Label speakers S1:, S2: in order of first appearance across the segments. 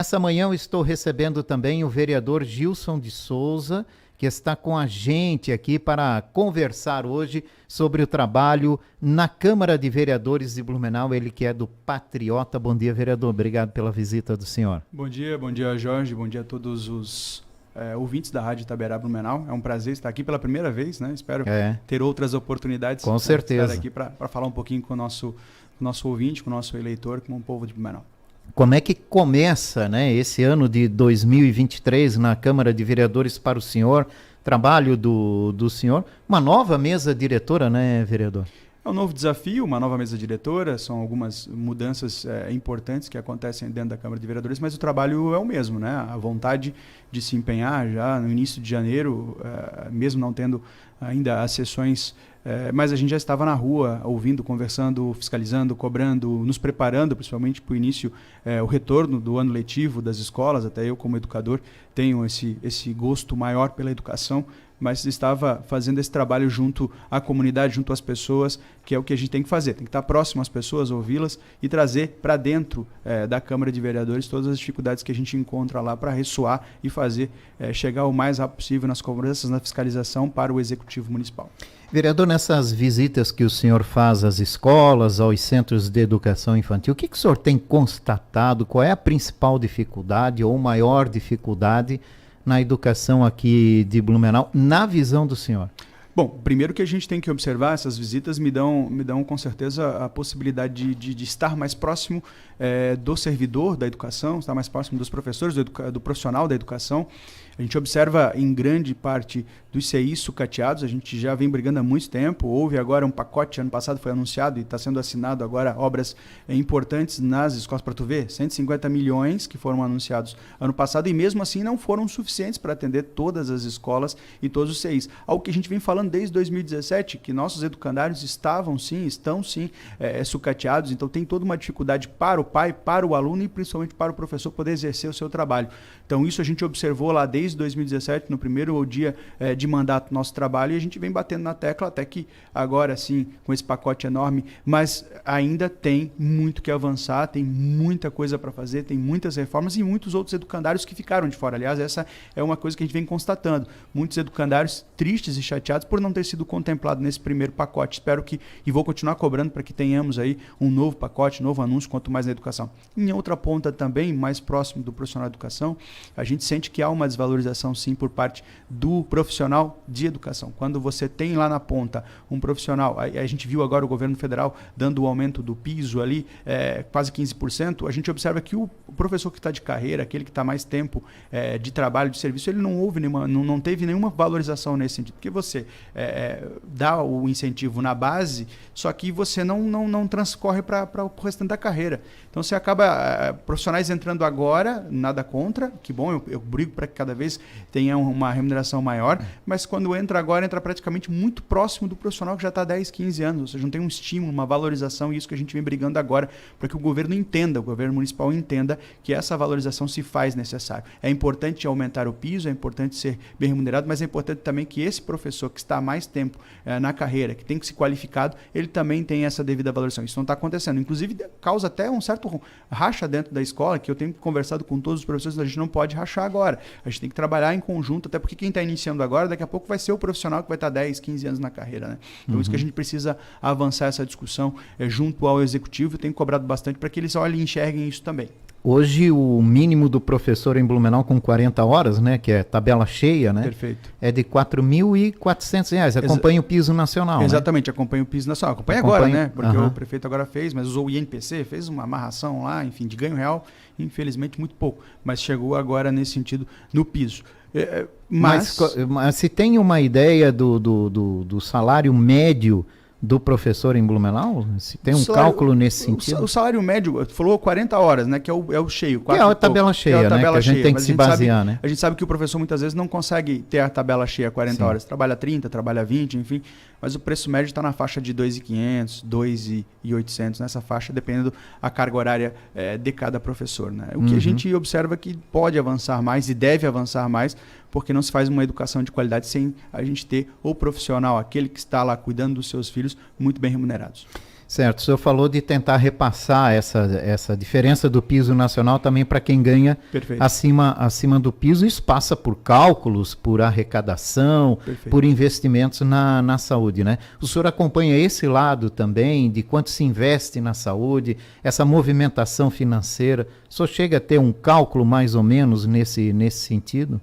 S1: Essa manhã eu estou recebendo também o vereador Gilson de Souza, que está com a gente aqui para conversar hoje sobre o trabalho na Câmara de Vereadores de Blumenau, ele que é do Patriota. Bom dia, vereador. Obrigado pela visita do senhor.
S2: Bom dia, Jorge. Bom dia a todos os ouvintes da Rádio Itaberá Blumenau. É um prazer estar aqui pela primeira vez, né? Espero ter outras oportunidades.
S1: Com certeza.
S2: Estar aqui para falar um pouquinho com o nosso ouvinte, com o nosso eleitor, com o povo de Blumenau.
S1: Como é que começa, né, esse ano de 2023 na Câmara de Vereadores para o senhor, trabalho do senhor? Uma nova mesa diretora, né, vereador?
S2: É um novo desafio, uma nova mesa diretora, são algumas mudanças importantes que acontecem dentro da Câmara de Vereadores, mas o trabalho é o mesmo, né? A vontade de se empenhar já no início de janeiro, mesmo não tendo ainda as sessões, mas a gente já estava na rua, ouvindo, conversando, fiscalizando, cobrando, nos preparando principalmente para o início, o retorno do ano letivo das escolas. Até eu, como educador, tenho esse gosto maior pela educação, mas estava fazendo esse trabalho junto à comunidade, junto às pessoas, que é o que a gente tem que fazer. Tem que estar próximo às pessoas, ouvi-las e trazer para dentro da Câmara de Vereadores todas as dificuldades que a gente encontra lá para ressoar e fazer chegar o mais rápido possível nas cobranças, na fiscalização para o Executivo Municipal.
S1: Vereador, nessas visitas que o senhor faz às escolas, aos centros de educação infantil, o que o senhor tem constatado? Qual é a principal dificuldade ou maior dificuldade na educação aqui de Blumenau, na visão do senhor?
S2: Bom, primeiro que a gente tem que observar, essas visitas me dão com certeza a possibilidade de estar mais próximo do servidor da educação, estar mais próximo dos professores, do profissional da educação. A gente observa em grande parte dos CIs sucateados, a gente já vem brigando há muito tempo. Houve agora um pacote, ano passado foi anunciado e está sendo assinado agora obras importantes nas escolas, para tu ver, 150 milhões que foram anunciados ano passado e mesmo assim não foram suficientes para atender todas as escolas e todos os CIs. Algo que a gente vem falando desde 2017, que nossos educandários estão sim sucateados, então tem toda uma dificuldade para o pai, para o aluno e principalmente para o professor poder exercer o seu trabalho. Então isso a gente observou lá desde 2017, no primeiro dia de mandato do nosso trabalho, e a gente vem batendo na tecla até que agora sim, com esse pacote enorme, mas ainda tem muito que avançar, tem muita coisa para fazer, tem muitas reformas e muitos outros educandários que ficaram de fora. Aliás, essa é uma coisa que a gente vem constatando. Muitos educandários tristes e chateados por não ter sido contemplado nesse primeiro pacote. Espero que, e vou continuar cobrando para que tenhamos aí um novo pacote, um novo anúncio, quanto mais na educação. Em outra ponta também, mais próximo do profissional de educação, a gente sente que há uma desvalorização sim por parte do profissional de educação. Quando você tem lá na ponta um profissional, a gente viu agora o governo federal dando o aumento do piso ali, quase 15%, a gente observa que o professor que está de carreira, aquele que está mais tempo de trabalho, de serviço, ele não teve nenhuma valorização nesse sentido, porque você dá o incentivo na base, só que você não transcorre para o restante da carreira. Então você acaba, profissionais entrando agora, nada contra, que bom, eu brigo para que cada vez tenha uma remuneração maior, mas quando entra agora, entra praticamente muito próximo do profissional que já está há 10, 15 anos, ou seja, não tem um estímulo, uma valorização, e isso que a gente vem brigando agora, para que o governo entenda, o governo municipal entenda que essa valorização se faz necessário. É importante aumentar o piso, é importante ser bem remunerado, mas é importante também que esse professor que está há mais tempo na carreira, que tem que se qualificado, ele também tem essa devida valorização. Isso não está acontecendo. Inclusive, causa até um certo racha dentro da escola, que eu tenho conversado com todos os professores, a gente não pode rachar agora. A gente tem que trabalhar em conjunto, até porque quem está iniciando agora, daqui a pouco vai ser o profissional que vai estar 10, 15 anos na carreira, né? Então, isso que a gente precisa avançar essa discussão junto ao executivo. Eu tenho cobrado bastante para que eles olhem e enxerguem isso também.
S1: Hoje o mínimo do professor em Blumenau com 40 horas, né, que é tabela cheia, né?
S2: Perfeito.
S1: É de R$ 4.400. Acompanha o piso nacional,
S2: exatamente,
S1: né?
S2: Acompanha o piso nacional. Acompanha agora, né? Porque o prefeito agora fez, mas usou o INPC, fez uma amarração lá, enfim, de ganho real, infelizmente muito pouco, mas chegou agora nesse sentido no piso. Mas
S1: se tem uma ideia do salário médio do professor em Blumenau? Se tem um cálculo nesse sentido?
S2: O salário médio, tu falou 40 horas, né? Que é o cheio.
S1: Que é a tabela cheia, né? Que a gente tem que se basear, né?
S2: A gente sabe que o professor muitas vezes não consegue ter a tabela cheia 40 horas. Trabalha 30, trabalha 20, enfim. Mas o preço médio está na faixa de 2.500, 2.800, nessa faixa, dependendo da carga horária de cada professor, né? O que a gente observa que pode avançar mais e deve avançar mais, porque não se faz uma educação de qualidade sem a gente ter o profissional, aquele que está lá cuidando dos seus filhos, muito bem remunerados.
S1: Certo, o senhor falou de tentar repassar essa diferença do piso nacional também para quem ganha acima do piso. Isso passa por cálculos, por arrecadação, por investimentos na saúde, né? O senhor acompanha esse lado também, de quanto se investe na saúde, essa movimentação financeira. O senhor chega a ter um cálculo mais ou menos nesse sentido?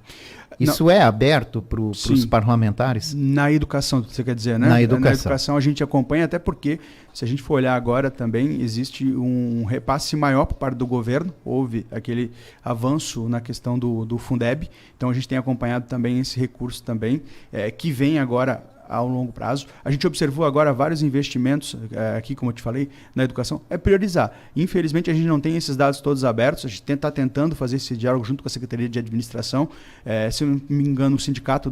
S1: Isso é aberto para os parlamentares?
S2: Na educação, você quer dizer, né?
S1: Na educação.
S2: Na educação a gente acompanha, até porque, se a gente for olhar agora também, existe um repasse maior por parte do governo. Houve aquele avanço na questão do Fundeb. Então a gente tem acompanhado também esse recurso também, que vem agora ao longo prazo. A gente observou agora vários investimentos, aqui como eu te falei, na educação, é priorizar. Infelizmente a gente não tem esses dados todos abertos, a gente está tentando fazer esse diálogo junto com a Secretaria de Administração. Se eu não me engano, o sindicato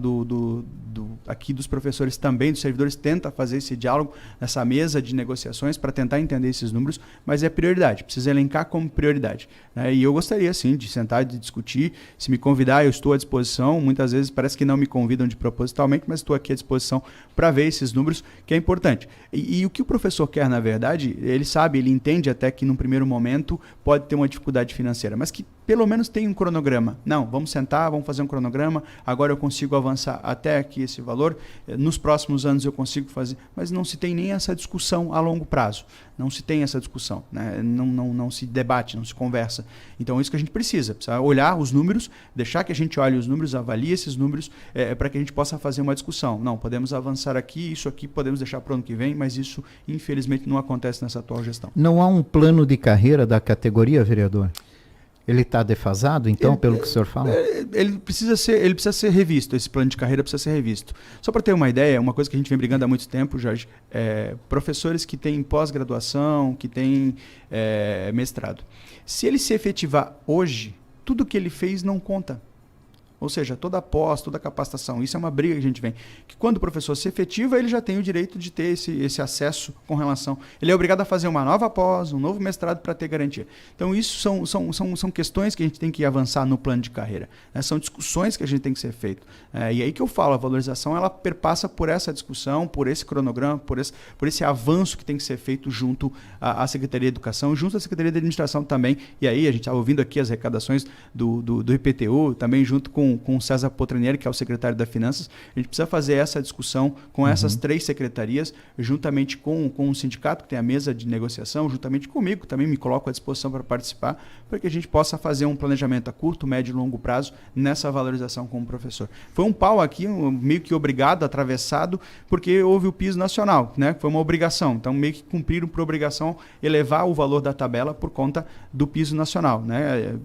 S2: aqui dos professores também, dos servidores, tenta fazer esse diálogo nessa mesa de negociações para tentar entender esses números, mas é prioridade, precisa elencar como prioridade, né? E eu gostaria sim de sentar e de discutir, se me convidar eu estou à disposição, muitas vezes parece que não me convidam de propositalmente, mas estou aqui à disposição para ver esses números, que é importante. E o que o professor quer, na verdade, ele sabe, ele entende até que num primeiro momento pode ter uma dificuldade financeira, mas que pelo menos tem um cronograma. Não, vamos sentar, vamos fazer um cronograma, agora eu consigo avançar até aqui esse valor, nos próximos anos eu consigo fazer, mas não se tem nem essa discussão a longo prazo, não se tem essa discussão, né? Não se debate, não se conversa. Então é isso que a gente precisa olhar os números, deixar que a gente olhe os números, avalie esses números, para que a gente possa fazer uma discussão. Não, podemos avançar aqui, isso aqui podemos deixar para o ano que vem, mas isso infelizmente não acontece nessa atual gestão.
S1: Não há um plano de carreira da categoria, vereador? Ele está defasado, então, pelo que o senhor fala?
S2: Ele precisa ser revisto, esse plano de carreira precisa ser revisto. Só para ter uma ideia, uma coisa que a gente vem brigando há muito tempo, Jorge, professores que têm pós-graduação, que têm mestrado. Se ele se efetivar hoje, tudo que ele fez não conta. Ou seja, toda a pós, toda a capacitação, isso é uma briga que a gente vem. Que quando o professor se efetiva, ele já tem o direito de ter esse acesso com relação... Ele é obrigado a fazer uma nova pós, um novo mestrado para ter garantia. Então, isso são questões que a gente tem que avançar no plano de carreira, né? São discussões que a gente tem que ser feito. E aí que eu falo, a valorização, ela perpassa por essa discussão, por esse cronograma, por esse avanço que tem que ser feito junto à Secretaria de Educação, junto à Secretaria de Administração também. E aí, a gente está ouvindo aqui as arrecadações do IPTU, também junto com o César Potranieri, que é o secretário da Finanças. A gente precisa fazer essa discussão com essas três secretarias, juntamente com o sindicato, que tem a mesa de negociação, juntamente comigo, também me coloco à disposição para participar, para que a gente possa fazer um planejamento a curto, médio e longo prazo nessa valorização como professor. Foi um pau aqui, meio que obrigado, atravessado, porque houve o piso nacional, né? Foi uma obrigação. Então, meio que cumpriram por obrigação elevar o valor da tabela por conta do piso nacional, né?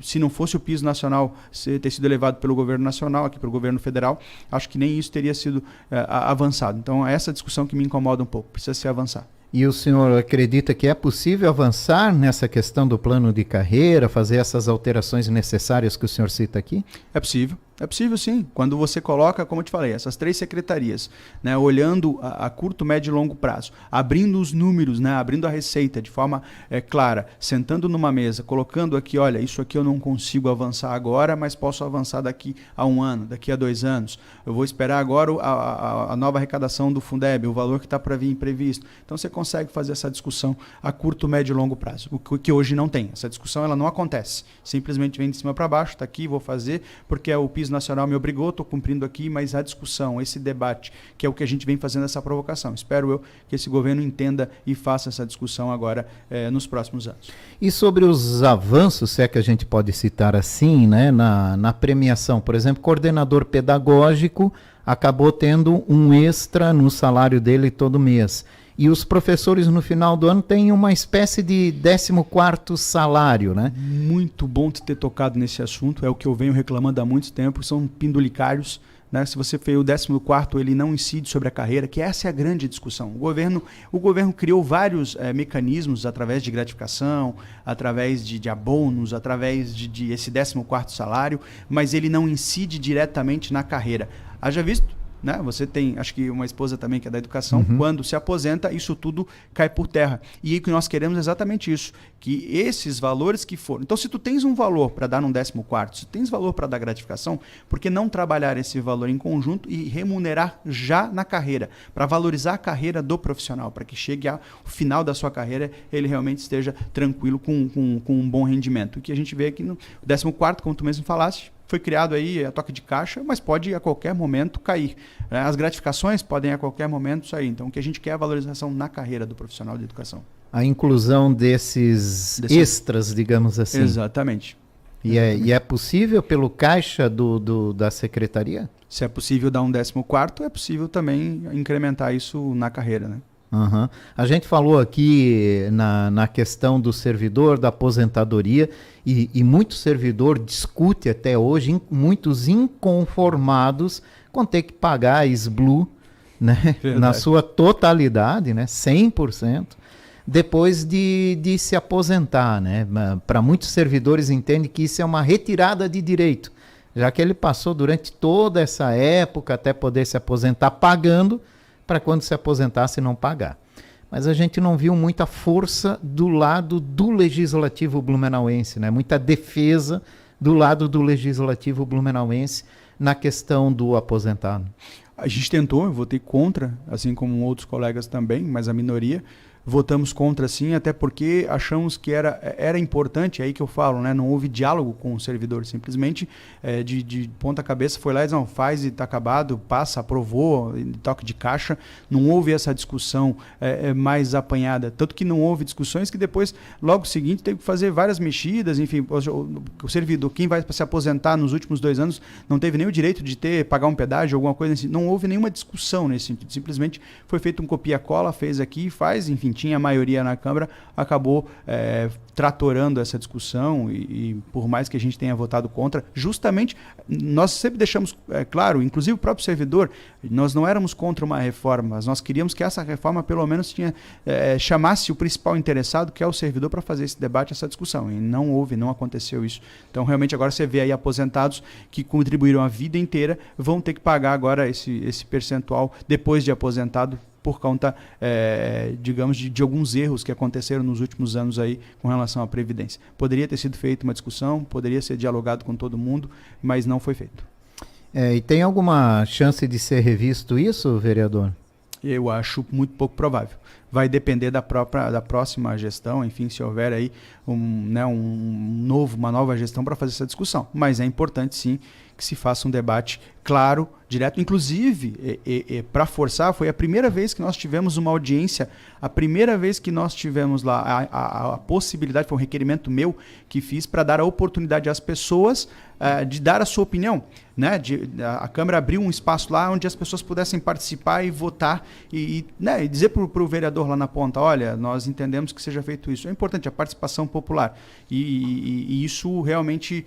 S2: Se não fosse o piso nacional ter sido elevado pelo governo nacional, aqui pelo governo federal, acho que nem isso teria sido avançado. Então, é essa discussão que me incomoda um pouco, precisa se avançar.
S1: E o senhor acredita que é possível avançar nessa questão do plano de carreira, fazer essas alterações necessárias que o senhor cita aqui?
S2: É possível sim. Quando você coloca, como eu te falei, essas três secretarias, né, olhando a curto, médio e longo prazo, abrindo os números, né, abrindo a receita de forma clara, sentando numa mesa, colocando aqui, olha, isso aqui eu não consigo avançar agora, mas posso avançar daqui a 1 ano, daqui a 2 anos. Eu vou esperar agora a nova arrecadação do Fundeb, o valor que está para vir imprevisto. Então você consegue fazer essa discussão a curto, médio e longo prazo, o que hoje não tem. Essa discussão ela não acontece. Simplesmente vem de cima para baixo, está aqui, vou fazer, porque o piso nacional me obrigou, estou cumprindo aqui, mas a discussão, esse debate, que é o que a gente vem fazendo essa provocação. Espero eu que esse governo entenda e faça essa discussão agora nos próximos anos.
S1: E sobre os avanços, se é que a gente pode citar assim, né, na premiação, por exemplo, coordenador pedagógico acabou tendo um extra no salário dele todo mês. E os professores no final do ano têm uma espécie de 14º salário, né?
S2: Muito bom ter tocado nesse assunto, é o que eu venho reclamando há muito tempo, são pendulicários, né? Se você fez o 14º, ele não incide sobre a carreira, que essa é a grande discussão. O governo criou vários mecanismos através de gratificação, através de abonos, através de esse 14º salário, mas ele não incide diretamente na carreira. Haja visto né? Você tem, acho que uma esposa também que é da educação, quando se aposenta, isso tudo cai por terra. E o que nós queremos é exatamente isso, que esses valores que foram... Então, se tu tens um valor para dar num 14º, se tu tens valor para dar gratificação, por que não trabalhar esse valor em conjunto e remunerar já na carreira, para valorizar a carreira do profissional, para que chegue ao final da sua carreira, ele realmente esteja tranquilo com um bom rendimento. O que a gente vê aqui no 14º, como tu mesmo falaste, foi criado aí a toque de caixa, mas pode a qualquer momento cair. As gratificações podem a qualquer momento sair. Então, o que a gente quer é a valorização na carreira do profissional de educação.
S1: A inclusão desses extras, digamos assim.
S2: Exatamente.
S1: E é possível pelo caixa da secretaria?
S2: Se é possível dar um 14º, é possível também incrementar isso na carreira, né?
S1: Uhum. A gente falou aqui na questão do servidor, da aposentadoria, e muito servidor discute até hoje, muitos inconformados com ter que pagar a SBLU, né, na sua totalidade, né, 100%, depois de se aposentar. Né? Para muitos servidores entendem que isso é uma retirada de direito, já que ele passou durante toda essa época até poder se aposentar pagando, para quando se aposentasse não pagar. Mas a gente não viu muita força do lado do legislativo blumenauense, né? Muita defesa do lado do legislativo blumenauense na questão do aposentado.
S2: A gente tentou, eu votei contra, assim como outros colegas também, mas a minoria. Votamos contra, sim, até porque achamos que era importante, é aí que eu falo, né? Não houve diálogo com o servidor, simplesmente de ponta cabeça foi lá e disse, não, faz e está acabado, passa, aprovou, toque de caixa, não houve essa discussão mais apanhada, tanto que não houve discussões que depois, logo seguinte, teve que fazer várias mexidas, enfim, o servidor, quem vai se aposentar nos últimos 2 anos, não teve nem o direito de pagar um pedágio, alguma coisa assim, não houve nenhuma discussão nesse sentido, simplesmente foi feito um copia-cola, fez aqui, faz, enfim, tinha a maioria na Câmara, acabou tratorando essa discussão e por mais que a gente tenha votado contra, justamente, nós sempre deixamos claro, inclusive o próprio servidor, nós não éramos contra uma reforma, mas nós queríamos que essa reforma pelo menos chamasse o principal interessado, que é o servidor, para fazer esse debate, essa discussão, e não aconteceu isso. Então realmente agora você vê aí aposentados que contribuíram a vida inteira, vão ter que pagar agora esse percentual depois de aposentado, por conta, digamos, de alguns erros que aconteceram nos últimos anos aí com relação à Previdência. Poderia ter sido feita uma discussão, poderia ser dialogado com todo mundo, mas não foi feito.
S1: E tem alguma chance de ser revisto isso, vereador?
S2: Eu acho muito pouco provável. Vai depender da próxima gestão, enfim, se houver aí uma nova gestão para fazer essa discussão. Mas é importante, sim, que se faça um debate claro, direto. Inclusive, para forçar, foi a primeira vez que nós tivemos uma audiência, a primeira vez que nós tivemos lá a possibilidade, foi um requerimento meu que fiz para dar a oportunidade às pessoas de dar a sua opinião. Né? A Câmara abriu um espaço lá onde as pessoas pudessem participar e votar e dizer para o vereador lá na ponta, olha, nós entendemos que seja feito isso. É importante a participação popular e isso realmente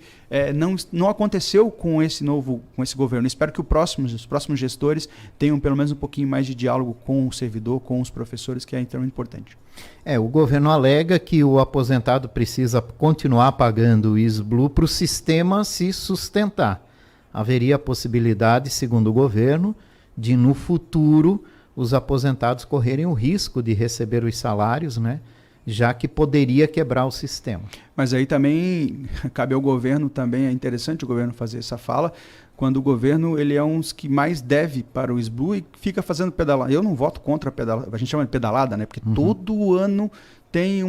S2: não aconteceu com esse governo. Espero que os próximos gestores tenham pelo menos um pouquinho mais de diálogo com o servidor, com os professores, que é extremamente importante.
S1: O governo alega que o aposentado precisa continuar pagando o SBLU para o sistema se sustentar. Haveria a possibilidade, segundo o governo, de no futuro os aposentados correrem o risco de receber os salários, né? Já que poderia quebrar o sistema.
S2: Mas aí também cabe ao governo, também é interessante o governo fazer essa fala, quando o governo ele é um dos que mais deve para o SBLU e fica fazendo pedalada. Eu não voto contra a pedalada, a gente chama de pedalada, né? Porque todo ano tem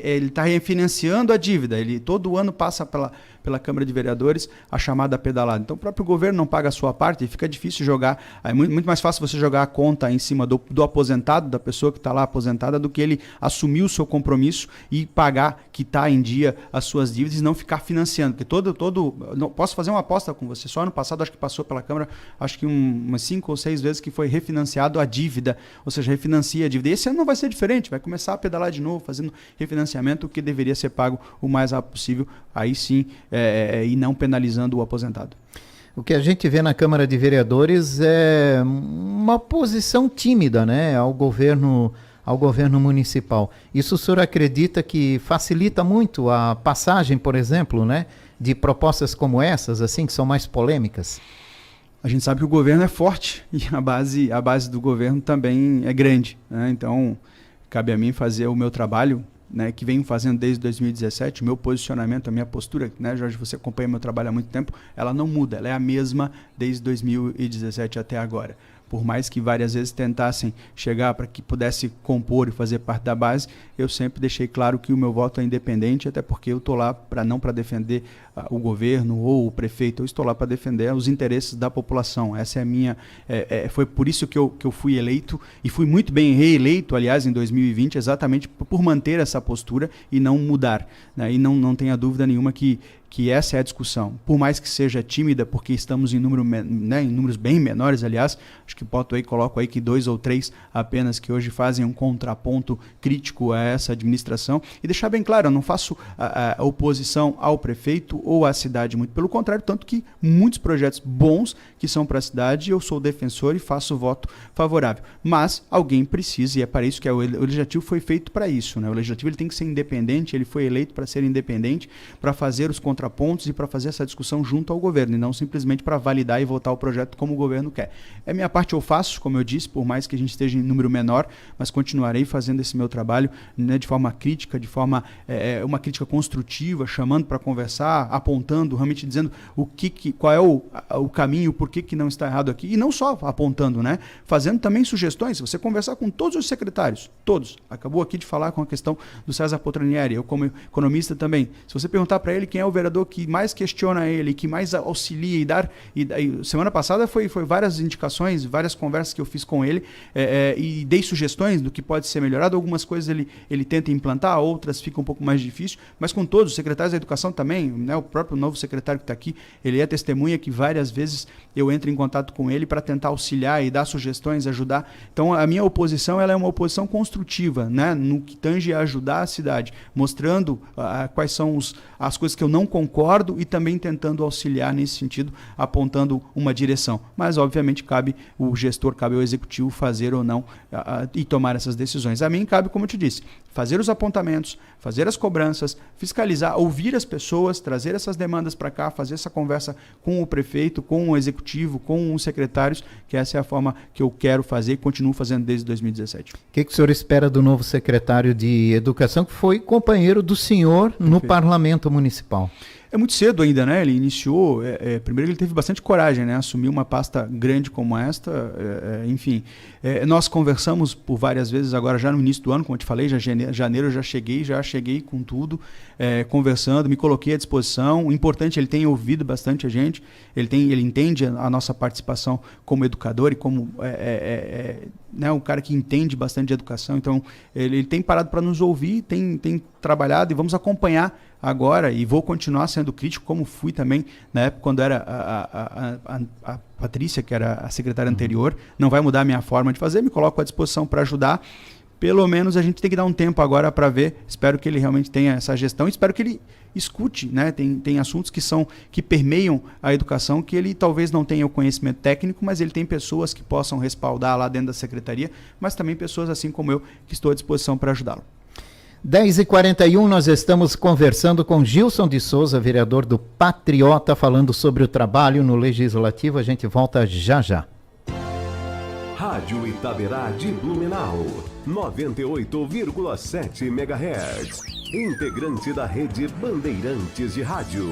S2: ele está refinanciando a dívida, ele todo ano passa pela Câmara de Vereadores a chamada pedalada. Então o próprio governo não paga a sua parte e fica difícil jogar, é muito mais fácil você jogar a conta em cima do aposentado, da pessoa que está lá aposentada, do que ele assumir o seu compromisso e pagar que está em dia as suas dívidas e não ficar financiando. Porque não, posso fazer uma aposta com você, só ano passado acho que passou pela Câmara, acho que umas 5 ou 6 vezes que foi refinanciado a dívida, ou seja, refinancia a dívida. E esse ano não vai ser diferente, vai começar a pedalar de novo, fazendo refinanciamento, que deveria ser pago o mais rápido possível, aí sim, e não penalizando o aposentado.
S1: O que a gente vê na Câmara de Vereadores é uma posição tímida, né, ao governo municipal. Isso o senhor acredita que facilita muito a passagem, por exemplo, né, de propostas como essas, assim, que são mais polêmicas?
S2: A gente sabe que o governo é forte e a base do governo também é grande, né? Então, cabe a mim fazer o meu trabalho, né, que venho fazendo desde 2017, o meu posicionamento, a minha postura, né, Jorge, você acompanha meu trabalho há muito tempo, ela não muda, ela é a mesma desde 2017 até agora. Por mais que várias vezes tentassem chegar para que pudesse compor e fazer parte da base, eu sempre deixei claro que o meu voto é independente, até porque eu estou lá não para defender o governo ou o prefeito, eu estou lá para defender os interesses da população. Essa é a minha... foi por isso que eu fui eleito, e fui muito bem reeleito, aliás, em 2020, exatamente por manter essa postura e não mudar, né? E não tenha dúvida nenhuma que essa é a discussão. Por mais que seja tímida, porque estamos em números bem menores, aliás, acho que coloco aí que 2 ou 3 apenas que hoje fazem um contraponto crítico a essa administração. E deixar bem claro, eu não faço a oposição ao prefeito ou à cidade, muito pelo contrário, tanto que muitos projetos bons que são para a cidade, eu sou defensor e faço voto favorável. Mas alguém precisa, e é para isso que o Legislativo foi feito para isso, né? O Legislativo ele tem que ser independente, ele foi eleito para ser independente, para fazer os contrapontos e para fazer essa discussão junto ao governo, e não simplesmente para validar e votar o projeto como o governo quer. É minha parte, eu faço, como eu disse, por mais que a gente esteja em número menor, mas continuarei fazendo esse meu trabalho, né, de forma crítica, de forma uma crítica construtiva, chamando para conversar, apontando, realmente dizendo qual é o caminho, por que não está errado aqui, e não só apontando, né, fazendo também sugestões. Você conversar com todos os secretários, todos. Acabou aqui de falar com a questão do César Potranieri, eu como economista também. Se você perguntar para ele quem é o vereador que mais questiona ele, que mais auxilia semana passada foi várias indicações, várias conversas que eu fiz com ele, e dei sugestões do que pode ser melhorado. Algumas coisas ele tenta implantar, outras ficam um pouco mais difícil, mas com todos os secretários da educação também, né, o próprio novo secretário que está aqui, ele é testemunha que várias vezes eu entro em contato com ele para tentar auxiliar e dar sugestões, ajudar. Então a minha oposição ela é uma oposição construtiva, né, no que tange a ajudar a cidade, mostrando quais são as coisas que eu não concordo e também tentando auxiliar nesse sentido, apontando uma direção. Mas, obviamente, cabe ao executivo fazer ou não e tomar essas decisões. A mim cabe, como eu te disse, fazer os apontamentos, fazer as cobranças, fiscalizar, ouvir as pessoas, trazer essas demandas para cá, fazer essa conversa com o prefeito, com o executivo, com os secretários, que essa é a forma que eu quero fazer e continuo fazendo desde 2017. O
S1: que o senhor espera do novo secretário de Educação, que foi companheiro do senhor no Parlamento Municipal?
S2: É muito cedo ainda, né? Ele iniciou, primeiro ele teve bastante coragem, né? Assumir uma pasta grande como esta, enfim. Nós conversamos por várias vezes agora, já no início do ano, como eu te falei, já janeiro eu já cheguei com tudo, conversando, me coloquei à disposição. O importante, ele tem ouvido bastante a gente, ele entende a nossa participação como educador e como né, um cara que entende bastante de educação, então ele tem parado para nos ouvir, tem trabalhado, e vamos acompanhar agora, e vou continuar sendo crítico, como fui também na época quando era a Patrícia, que era a secretária anterior. Não vai mudar a minha forma de fazer, me coloco à disposição para ajudar. Pelo menos a gente tem que dar um tempo agora para ver. Espero que ele realmente tenha essa gestão, espero que ele escute, né? Tem assuntos que permeiam a educação, que ele talvez não tenha o conhecimento técnico, mas ele tem pessoas que possam respaldar lá dentro da secretaria, mas também pessoas assim como eu, que estou à disposição para ajudá-lo.
S1: 10h41, nós estamos conversando com Gilson de Souza, vereador do Patriota, falando sobre o trabalho no Legislativo. A gente volta já já.
S3: Rádio Itaberá de Blumenau, 98,7 MHz. Integrante da rede Bandeirantes de Rádio.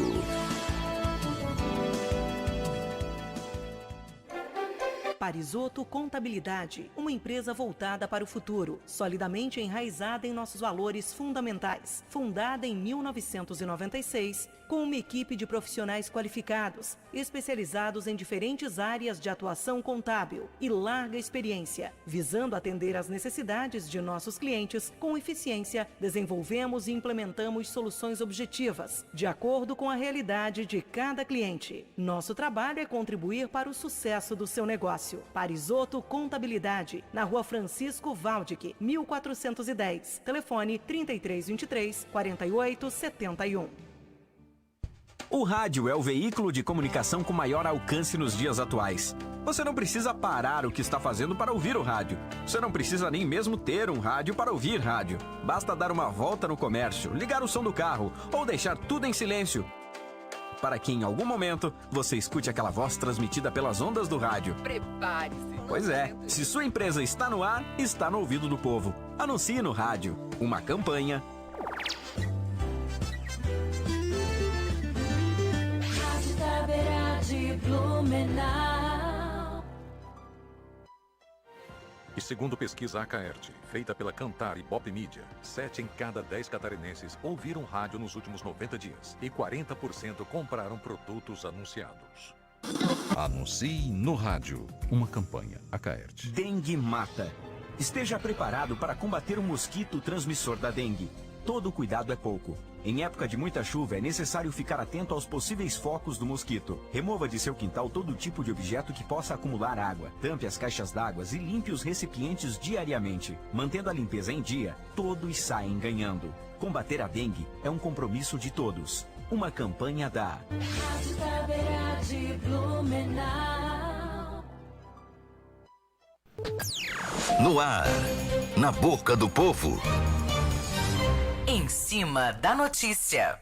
S4: Parisotto Contabilidade, uma empresa voltada para o futuro, solidamente enraizada em nossos valores fundamentais. Fundada em 1996, com uma equipe de profissionais qualificados, especializados em diferentes áreas de atuação contábil e larga experiência. Visando atender às necessidades de nossos clientes com eficiência, desenvolvemos e implementamos soluções objetivas, de acordo com a realidade de cada cliente. Nosso trabalho é contribuir para o sucesso do seu negócio. Parisotto Contabilidade, na Rua Francisco Valdic, 1410. Telefone 3323-4871.
S5: O rádio é o veículo de comunicação com maior alcance nos dias atuais. Você não precisa parar o que está fazendo para ouvir o rádio. Você não precisa nem mesmo ter um rádio para ouvir rádio. Basta dar uma volta no comércio, ligar o som do carro ou deixar tudo em silêncio. para que em algum momento você escute aquela voz transmitida pelas ondas do rádio.
S6: Prepare-se.
S5: Pois é, se sua empresa está no ar, está no ouvido do povo. Anuncie no rádio. Uma campanha.
S7: Rádio Itaberá de Blumenau.
S8: E segundo pesquisa Acaerte, feita pela Cantar e Bop Mídia, 7 em cada 10 catarinenses ouviram rádio nos últimos 90 dias e 40% compraram produtos anunciados. Anuncie no rádio. Uma campanha Acaerte.
S5: Dengue mata. Esteja preparado para combater o mosquito transmissor da dengue. Todo cuidado é pouco. Em época de muita chuva, é necessário ficar atento aos possíveis focos do mosquito. Remova de seu quintal todo tipo de objeto que possa acumular água. Tampe as caixas d'água e limpe os recipientes diariamente. Mantendo a limpeza em dia, todos saem ganhando. Combater a dengue é um compromisso de todos. Uma campanha da
S7: Rádio Itaberá de Blumenau.
S9: No ar, na boca do povo.
S6: Em cima da notícia.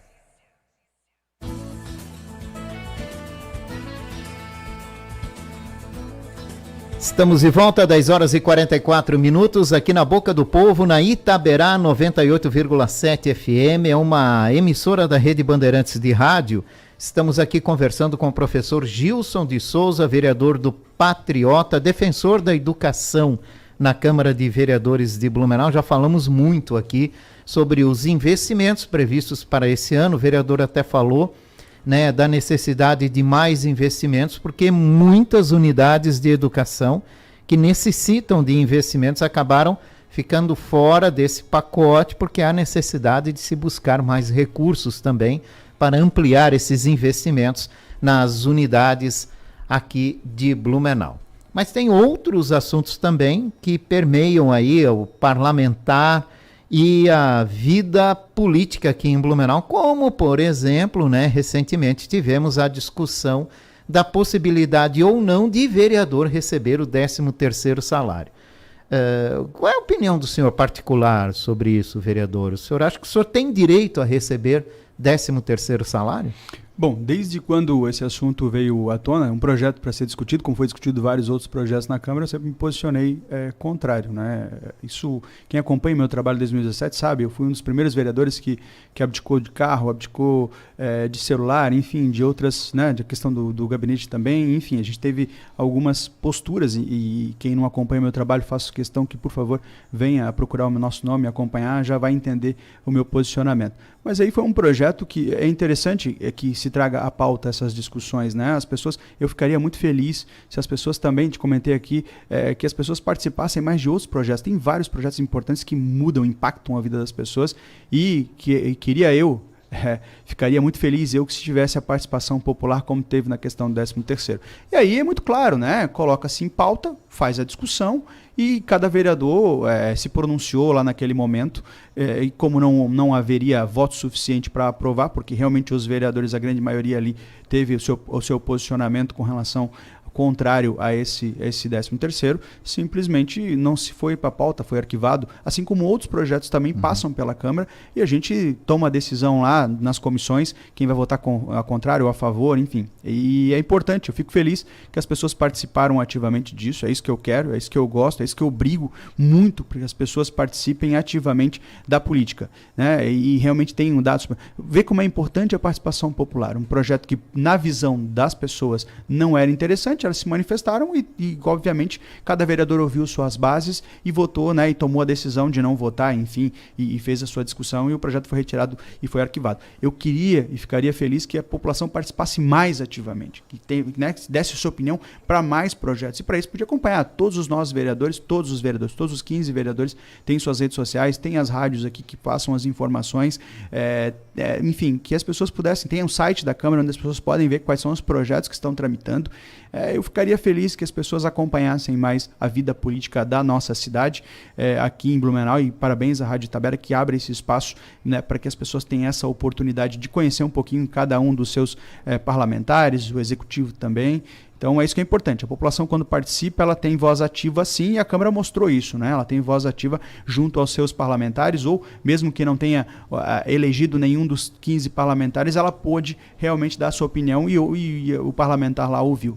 S1: Estamos de volta, 10 horas e 44 minutos, aqui na Boca do Povo, na Itaberá 98,7 FM, é uma emissora da Rede Bandeirantes de Rádio. Estamos aqui conversando com o professor Gilson de Souza, vereador do Patriota, defensor da educação na Câmara de Vereadores de Blumenau. Já falamos muito aqui sobre os investimentos previstos para esse ano, o vereador até falou, né, da necessidade de mais investimentos, porque muitas unidades de educação que necessitam de investimentos acabaram ficando fora desse pacote, porque há necessidade de se buscar mais recursos também para ampliar esses investimentos nas unidades aqui de Blumenau. Mas tem outros assuntos também que permeiam aí o parlamentar e a vida política aqui em Blumenau, como, por exemplo, né, recentemente tivemos a discussão da possibilidade ou não de vereador receber o 13º salário. Qual é a opinião do senhor particular sobre isso, vereador? O senhor acha que o senhor tem direito a receber 13º salário?
S2: Bom, desde quando esse assunto veio à tona, um projeto para ser discutido, como foi discutido vários outros projetos na Câmara, eu sempre me posicionei contrário, né? Isso, quem acompanha meu trabalho desde 2017 sabe, eu fui um dos primeiros vereadores que abdicou de carro, abdicou de celular, enfim, de outras, né, de questão do gabinete também, enfim, a gente teve algumas posturas e quem não acompanha meu trabalho, faço questão que, por favor, venha procurar o nosso nome, acompanhar, já vai entender o meu posicionamento. Mas aí foi um projeto que é interessante, que se traga à pauta essas discussões, né? As pessoas, eu ficaria muito feliz se as pessoas também, te comentei aqui, que as pessoas participassem mais de outros projetos. Tem vários projetos importantes que mudam, impactam a vida das pessoas ficaria muito feliz eu que se tivesse a participação popular como teve na questão do 13º. E aí é muito claro, né? Coloca-se em pauta, faz a discussão e cada vereador se pronunciou lá naquele momento e como não haveria voto suficiente para aprovar, porque realmente os vereadores, a grande maioria ali, teve o seu posicionamento com relação contrário a esse 13º, simplesmente não se foi para a pauta, foi arquivado, assim como outros projetos também passam pela Câmara e a gente toma a decisão lá nas comissões, quem vai votar a contrário ou a favor, enfim. E é importante, eu fico feliz que as pessoas participaram ativamente disso, é isso que eu quero, é isso que eu gosto, é isso que eu brigo muito, para que as pessoas participem ativamente da política, né? E realmente tenham dados. Ver como é importante a participação popular, um projeto que na visão das pessoas não era interessante, elas se manifestaram e obviamente, cada vereador ouviu suas bases e votou, né, e tomou a decisão de não votar, enfim, e fez a sua discussão e o projeto foi retirado e foi arquivado. Eu queria e ficaria feliz que a população participasse mais ativamente, que desse sua opinião para mais projetos. E para isso podia acompanhar todos os nossos vereadores, todos os 15 vereadores têm suas redes sociais, tem as rádios aqui que passam as informações, enfim, que as pessoas pudessem, tem um site da Câmara onde as pessoas podem ver quais são os projetos que estão tramitando, eu ficaria feliz que as pessoas acompanhassem mais a vida política da nossa cidade, aqui em Blumenau, e parabéns à Rádio Itabera que abre esse espaço, né, para que as pessoas tenham essa oportunidade de conhecer um pouquinho cada um dos seus parlamentares, o executivo também. Então é isso que é importante. A população, quando participa, ela tem voz ativa sim, e a Câmara mostrou isso, né? Ela tem voz ativa junto aos seus parlamentares, ou mesmo que não tenha elegido nenhum dos 15 parlamentares, ela pôde realmente dar a sua opinião e o parlamentar lá ouviu.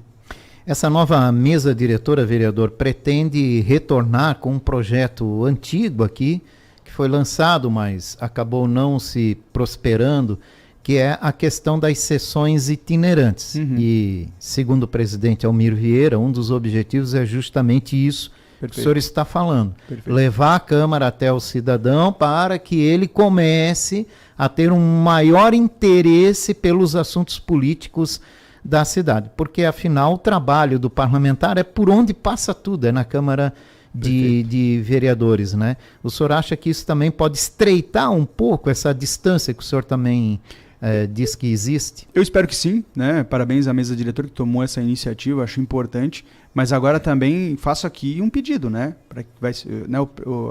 S1: Essa nova mesa diretora, vereador, pretende retornar com um projeto antigo aqui, que foi lançado, mas acabou não se prosperando, que é a questão das sessões itinerantes. E, segundo o presidente Almir Vieira, um dos objetivos é justamente isso que o senhor está falando. Levar a Câmara até o cidadão para que ele comece a ter um maior interesse pelos assuntos políticos da cidade. Porque, afinal, o trabalho do parlamentar é por onde passa tudo, é na Câmara de Vereadores, né? O senhor acha que isso também pode estreitar um pouco essa distância que o senhor também diz que existe? Eu espero que sim, né? Parabéns à mesa diretora que tomou essa iniciativa, acho importante. Mas agora também faço aqui um pedido, né?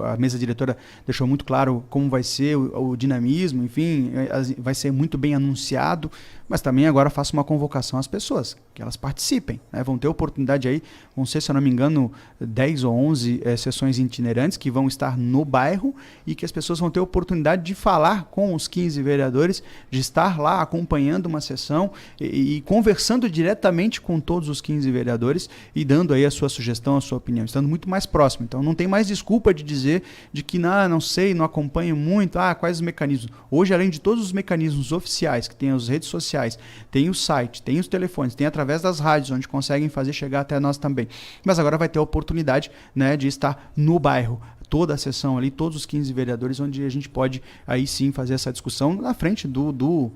S1: A mesa diretora deixou muito claro como vai ser o dinamismo, enfim, vai ser muito bem anunciado, mas também agora faço uma convocação às pessoas, que elas participem, né? Vão ter oportunidade aí, vão ser, se eu não me engano, 10 ou 11 sessões itinerantes que vão estar no bairro e que as pessoas vão ter oportunidade de falar com os 15 vereadores, de estar lá acompanhando uma sessão e conversando diretamente com todos os 15 vereadores e dando aí a sua sugestão, a sua opinião, estando muito mais próximo. Então não tem mais desculpa de dizer de que não sei, não acompanho muito, quais os mecanismos. Hoje, além de todos os mecanismos oficiais, que tem as redes sociais, tem o site, tem os telefones, tem através das rádios, onde conseguem fazer chegar até nós também. Mas agora vai ter a oportunidade, né, de estar no bairro, toda a sessão ali, todos os 15 vereadores, onde a gente pode aí sim fazer essa discussão na frente do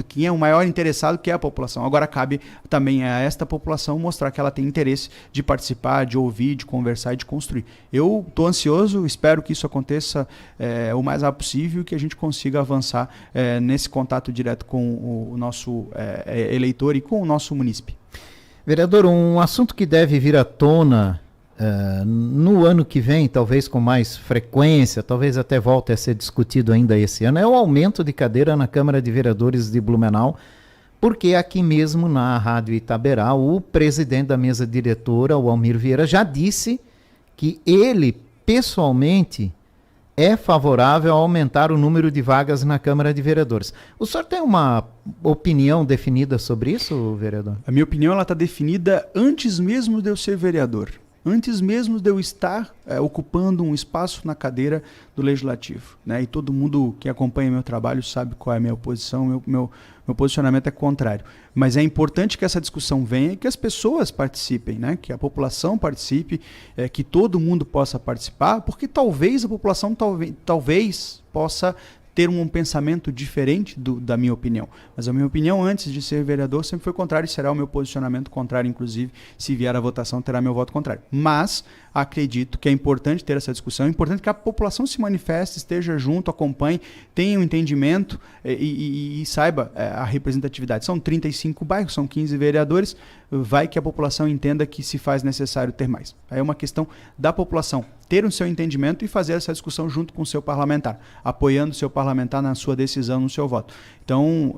S1: quem é o maior interessado, que é a população. Agora cabe também a esta população mostrar que ela tem interesse de participar, de ouvir, de conversar e de construir. Eu estou ansioso, espero que isso aconteça o mais rápido possível e que a gente consiga avançar nesse contato direto com o nosso eleitor e com o nosso munícipe. Vereador, um assunto que deve vir à tona no ano que vem, talvez com mais frequência, talvez até volte a ser discutido ainda esse ano, é o aumento de cadeira na Câmara de Vereadores de Blumenau, porque aqui mesmo na Rádio Itaberá, o presidente da mesa diretora, o Almir Vieira, já disse que ele, pessoalmente, é favorável a aumentar o número de vagas na Câmara de Vereadores. O senhor tem uma opinião definida sobre isso, vereador? A minha opinião está definida antes mesmo de eu ser vereador. Antes mesmo de eu estar ocupando um espaço na cadeira do Legislativo, né? E todo mundo que acompanha meu trabalho sabe qual é a minha posição, meu posicionamento é contrário. Mas é importante que essa discussão venha e que as pessoas participem, né? Que a população participe, que todo mundo possa participar, porque talvez a população talvez possa ter um pensamento diferente da minha opinião. Mas a minha opinião, antes de ser vereador, sempre foi contrária e será o meu posicionamento contrário, inclusive, se vier a votação, terá meu voto contrário. Mas acredito que é importante ter essa discussão, é importante que a população se manifeste, esteja junto, acompanhe, tenha um entendimento e saiba a representatividade. São 35 bairros, são 15 vereadores, vai que a população entenda que se faz necessário ter mais. Aí é uma questão da população ter o seu entendimento e fazer essa discussão junto com o seu parlamentar, apoiando o seu parlamentar na sua decisão, no seu voto. Então,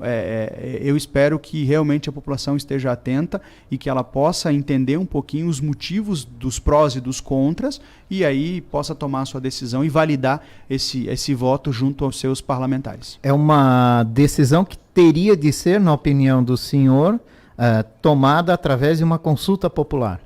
S1: eu espero que realmente a população esteja atenta e que ela possa entender um pouquinho os motivos dos prós e dos contras e aí possa tomar a sua decisão e validar esse voto junto aos seus parlamentares. É uma decisão que teria de ser, na opinião do senhor, tomada através de uma consulta popular.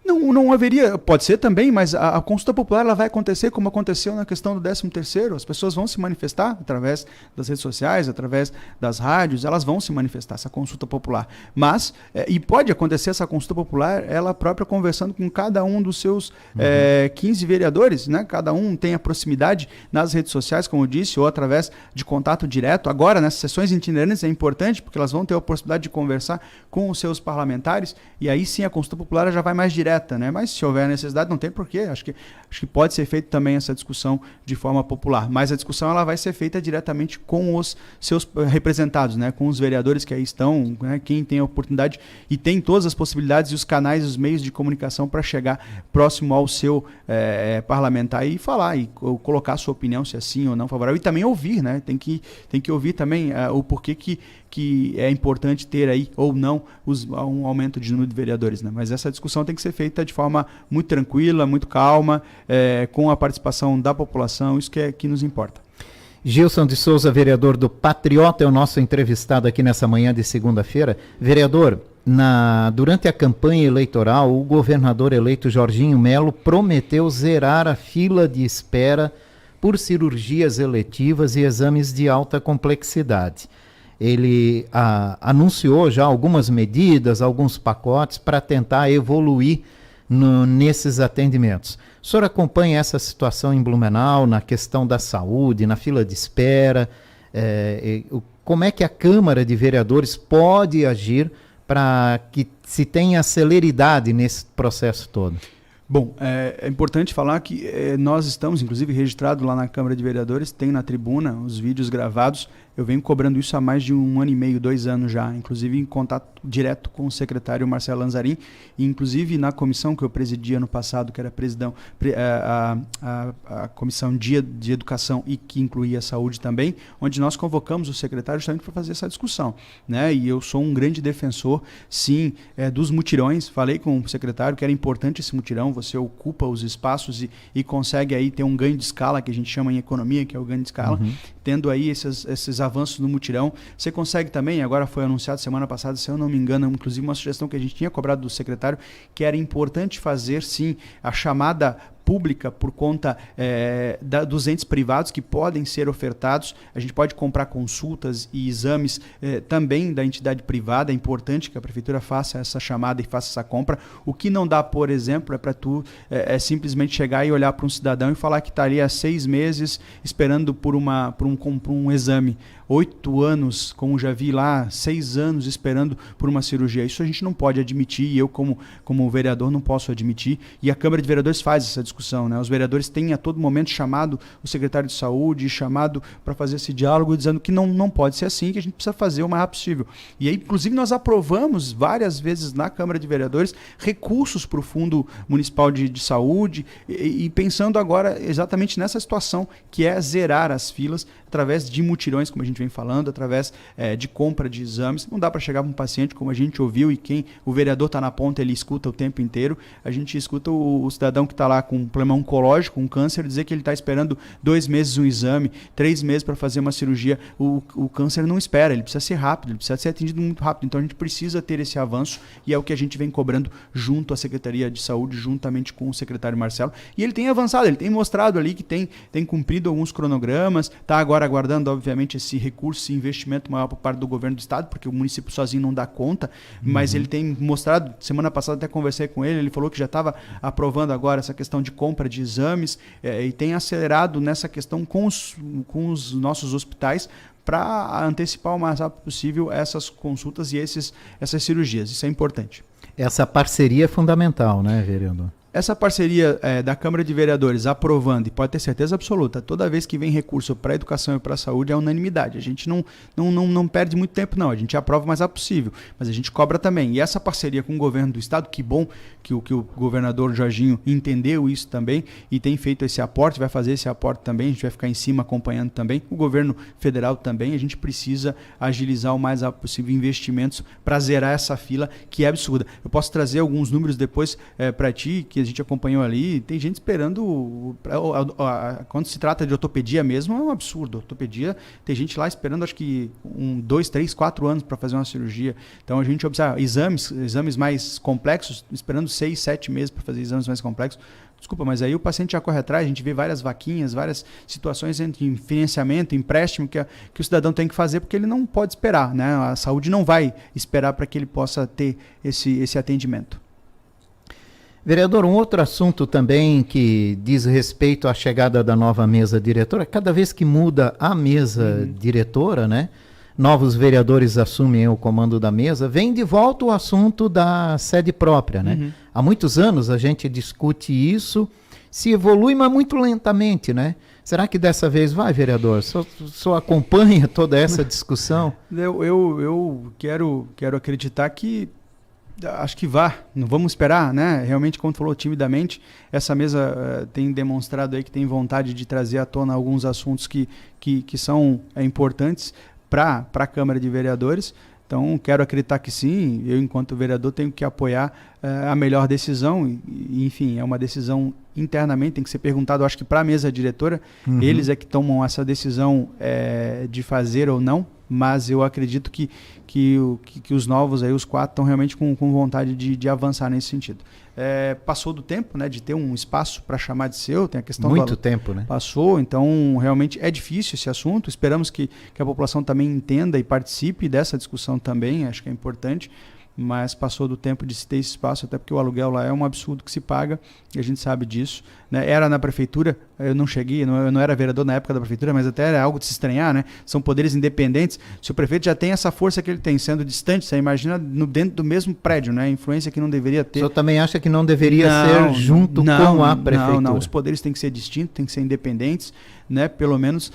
S1: Não haveria, pode ser também, mas a consulta popular ela vai acontecer como aconteceu na questão do 13º, as pessoas vão se manifestar através das redes sociais, através das rádios, elas vão se manifestar, essa consulta popular. Mas, e pode acontecer essa consulta popular, ela própria conversando com cada um dos seus 15 vereadores, né? Cada um tem a proximidade nas redes sociais, como eu disse, ou através de contato direto. Agora, nessas sessões itinerantes é importante, porque elas vão ter a possibilidade de conversar com os seus parlamentares, e aí sim a consulta popular já vai mais direto.
S2: direta, né? Mas se houver necessidade, não tem porquê. Acho que pode ser feita também essa discussão de forma popular. Mas a discussão ela vai ser feita diretamente com os seus representados, né? Com os vereadores que aí estão, né? Quem tem a oportunidade e tem todas as possibilidades e os canais, os meios de comunicação para chegar próximo ao seu parlamentar e falar e colocar a sua opinião, se é sim ou não favorável. E também ouvir, né? Tem que ouvir também o porquê que é importante ter aí ou não um aumento de número de vereadores, né? Mas essa discussão tem que ser feita de forma muito tranquila, muito calma, com a participação da população, isso que nos importa.
S1: Gilson de Souza, vereador do Patriota, é o nosso entrevistado aqui nessa manhã de segunda-feira. Vereador, durante a campanha eleitoral, o governador eleito Jorginho Melo prometeu zerar a fila de espera por cirurgias eletivas e exames de alta complexidade. Ele anunciou já algumas medidas, alguns pacotes para tentar evoluir nesses atendimentos. O senhor acompanha essa situação em Blumenau, na questão da saúde, na fila de espera? Como é que a Câmara de Vereadores pode agir para que se tenha celeridade nesse processo todo?
S2: Bom, é importante falar que nós estamos, inclusive, registrados lá na Câmara de Vereadores, tem na tribuna os vídeos gravados. Eu venho cobrando isso há mais de 1 ano e meio, 2 anos já, inclusive em contato direto com o secretário Marcelo Lanzarin, e inclusive na comissão que eu presidi ano passado, que era a comissão de educação e que incluía a saúde também, onde nós convocamos o secretário justamente para fazer essa discussão, né? E eu sou um grande defensor, sim, dos mutirões. Falei com o secretário que era importante esse mutirão, você ocupa os espaços e consegue aí ter um ganho de escala, que a gente chama em economia, que é o ganho de escala, tendo aí esses avanços no mutirão. Você consegue também, agora foi anunciado semana passada, se eu não me engano, inclusive uma sugestão que a gente tinha cobrado do secretário, que era importante fazer, sim, a chamada pública por conta dos entes privados que podem ser ofertados. A gente pode comprar consultas e exames também da entidade privada. É importante que a prefeitura faça essa chamada e faça essa compra. O que não dá, por exemplo, é para tu simplesmente chegar e olhar para um cidadão e falar que está ali há 6 meses esperando por um exame. 8 anos, como já vi lá, 6 anos esperando por uma cirurgia. Isso a gente não pode admitir, e eu como vereador não posso admitir, e a Câmara de Vereadores faz essa discussão, né? Os vereadores têm a todo momento chamado o secretário de saúde, chamado para fazer esse diálogo, dizendo que não pode ser assim, que a gente precisa fazer o mais rápido possível. E aí, inclusive, nós aprovamos várias vezes na Câmara de Vereadores recursos para o Fundo Municipal de Saúde, e pensando agora exatamente nessa situação, que é zerar as filas através de mutirões, como a gente vem falando, através de compra de exames. Não dá para chegar para um paciente, como a gente ouviu, e o vereador está na ponta, ele escuta o tempo inteiro. A gente escuta o cidadão que está lá com um problema oncológico, um câncer, dizer que ele está esperando 2 meses um exame, 3 meses para fazer uma cirurgia. O câncer não espera, ele precisa ser rápido, ele precisa ser atendido muito rápido. Então a gente precisa ter esse avanço, e é o que a gente vem cobrando junto à Secretaria de Saúde, juntamente com o secretário Marcelo. E ele tem avançado, ele tem mostrado ali que tem cumprido alguns cronogramas, está agora aguardando, obviamente, esse recurso, esse investimento maior por parte do governo do estado, porque o município sozinho não dá conta, mas ele tem mostrado, semana passada até conversei com ele falou que já estava aprovando agora essa questão de compra de exames, e tem acelerado nessa questão com os nossos hospitais para antecipar o mais rápido possível essas consultas e essas cirurgias. Isso é importante.
S1: Essa parceria é fundamental, né, vereador?
S2: Essa parceria da Câmara de Vereadores aprovando, e pode ter certeza absoluta, toda vez que vem recurso para a educação e para a saúde é unanimidade. A gente não perde muito tempo, não. A gente aprova o mais rápido possível, mas a gente cobra também. E essa parceria com o governo do estado, que bom que o governador Jorginho entendeu isso também e tem feito esse aporte, vai fazer esse aporte também, a gente vai ficar em cima acompanhando também. O governo federal também, a gente precisa agilizar o mais rápido possível investimentos para zerar essa fila, que é absurda. Eu posso trazer alguns números depois para ti, que a gente acompanhou ali. Tem gente esperando, quando se trata de ortopedia mesmo, é um absurdo. Ortopedia, tem gente lá esperando, acho que 2, 3, 4 anos para fazer uma cirurgia. Então a gente observa exames mais complexos, esperando 6, 7 meses para fazer exames mais complexos. Desculpa, mas aí o paciente já corre atrás, a gente vê várias vaquinhas, várias situações entre financiamento, empréstimo que o cidadão tem que fazer, porque ele não pode esperar, né? A saúde não vai esperar para que ele possa ter esse atendimento.
S1: Vereador, um outro assunto também que diz respeito à chegada da nova mesa diretora, cada vez que muda a mesa diretora, né, novos vereadores assumem o comando da mesa, vem de volta o assunto da sede própria, né? Há muitos anos a gente discute isso, se evolui, mas muito lentamente, né? Será que dessa vez vai, vereador? Só acompanha toda essa discussão?
S2: Eu quero acreditar que acho que vá, não vamos esperar, né? Realmente, como tu falou, timidamente, essa mesa tem demonstrado aí que tem vontade de trazer à tona alguns assuntos que são importantes para a Câmara de Vereadores. Então, quero acreditar que sim. Eu, enquanto vereador, tenho que apoiar a melhor decisão. E, enfim, é uma decisão internamente, tem que ser perguntado, acho que para a mesa diretora, eles é que tomam essa decisão de fazer ou não, mas eu acredito que os novos, aí, os 4, estão realmente com vontade de avançar nesse sentido. Passou do tempo, né, de ter um espaço para chamar de seu, tem a questão
S1: muito tempo, né?
S2: Passou, então realmente é difícil esse assunto, esperamos que a população também entenda e participe dessa discussão também, acho que é importante, mas passou do tempo de se ter esse espaço, até porque o aluguel lá é um absurdo que se paga, e a gente sabe disso, né? Era na prefeitura, eu não cheguei, eu não era vereador na época da prefeitura, mas até era algo de se estranhar, né? São poderes independentes, se o prefeito já tem essa força que ele tem, sendo distante, você imagina dentro do mesmo prédio, né? A influência que não deveria ter.
S1: O senhor também acha que não deveria ser junto com a prefeitura?
S2: Não, os poderes têm que ser distintos, têm que ser independentes, né? Pelo menos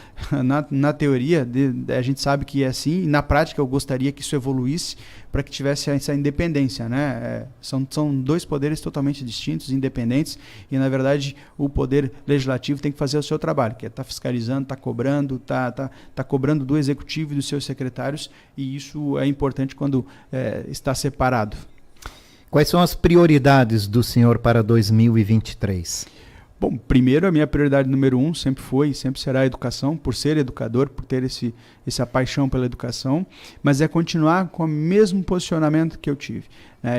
S2: na teoria a gente sabe que é assim, e na prática eu gostaria que isso evoluísse para que tivesse essa independência, né? São dois poderes totalmente distintos, independentes, e na verdade o poder legislativo tem que fazer o seu trabalho, que é estar fiscalizando, estar cobrando, tá cobrando do executivo e dos seus secretários, e isso é importante quando está separado.
S1: Quais são as prioridades do senhor para 2023?
S2: Bom, primeiro, a minha prioridade número 1 sempre foi e sempre será a educação, por ser educador, por ter essa paixão pela educação, mas é continuar com o mesmo posicionamento que eu tive.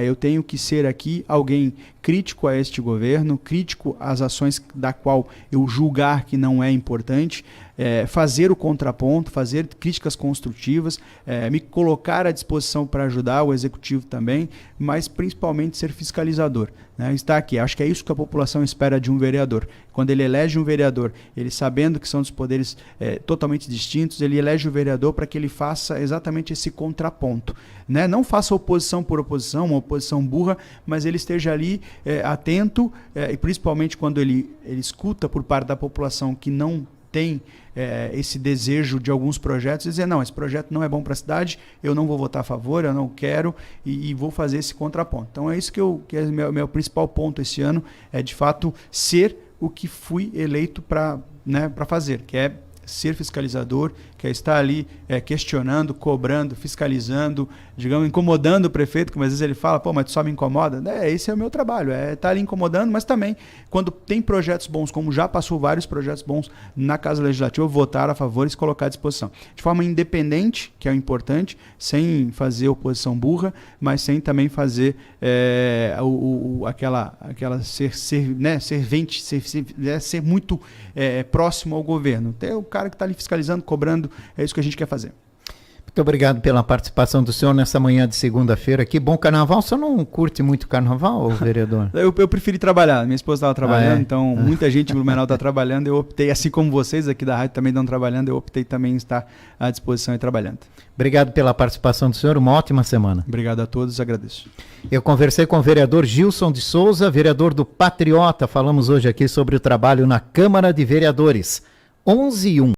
S2: Eu tenho que ser aqui alguém crítico a este governo, crítico às ações da qual eu julgar que não é importante, fazer o contraponto, fazer críticas construtivas, me colocar à disposição para ajudar o executivo também, mas principalmente ser fiscalizador, né? Está aqui, acho que é isso que a população espera de um vereador. Quando ele elege um vereador, ele sabendo que são dos poderes totalmente distintos, ele elege o vereador para que ele faça exatamente esse contraponto, né? Não faça oposição por oposição, uma oposição burra, mas ele esteja ali atento, e principalmente quando ele escuta por parte da população que não tem esse desejo de alguns projetos, dizer, não, esse projeto não é bom para a cidade, eu não vou votar a favor, eu não quero, e vou fazer esse contraponto. Então é isso que é meu principal ponto esse ano, é de fato ser o que fui eleito para fazer, que é ser fiscalizador, que é estar ali questionando, cobrando, fiscalizando, digamos, incomodando o prefeito, como às vezes ele fala, pô, mas tu só me incomoda. Esse é o meu trabalho, estar ali incomodando, mas também, quando tem projetos bons, como já passou vários projetos bons na Casa Legislativa, votar a favor e se colocar à disposição. De forma independente, que é o importante, sem fazer oposição burra, mas sem também fazer aquela servente, ser muito próximo ao governo. Tem o cara que está ali fiscalizando, cobrando, é isso que a gente quer fazer.
S1: Muito obrigado pela participação do senhor nessa manhã de segunda-feira aqui. Bom carnaval, o senhor não curte muito carnaval, vereador?
S2: Eu preferi trabalhar, minha esposa estava trabalhando, então muita gente em Blumenau está trabalhando, eu optei, assim como vocês aqui da rádio também estão trabalhando, eu optei também em estar à disposição e trabalhando.
S1: Obrigado pela participação do senhor, uma ótima semana.
S2: Obrigado a todos, agradeço.
S1: Eu conversei com o vereador Gilson de Souza, vereador do Patriota, falamos hoje aqui sobre o trabalho na Câmara de Vereadores. 11:01.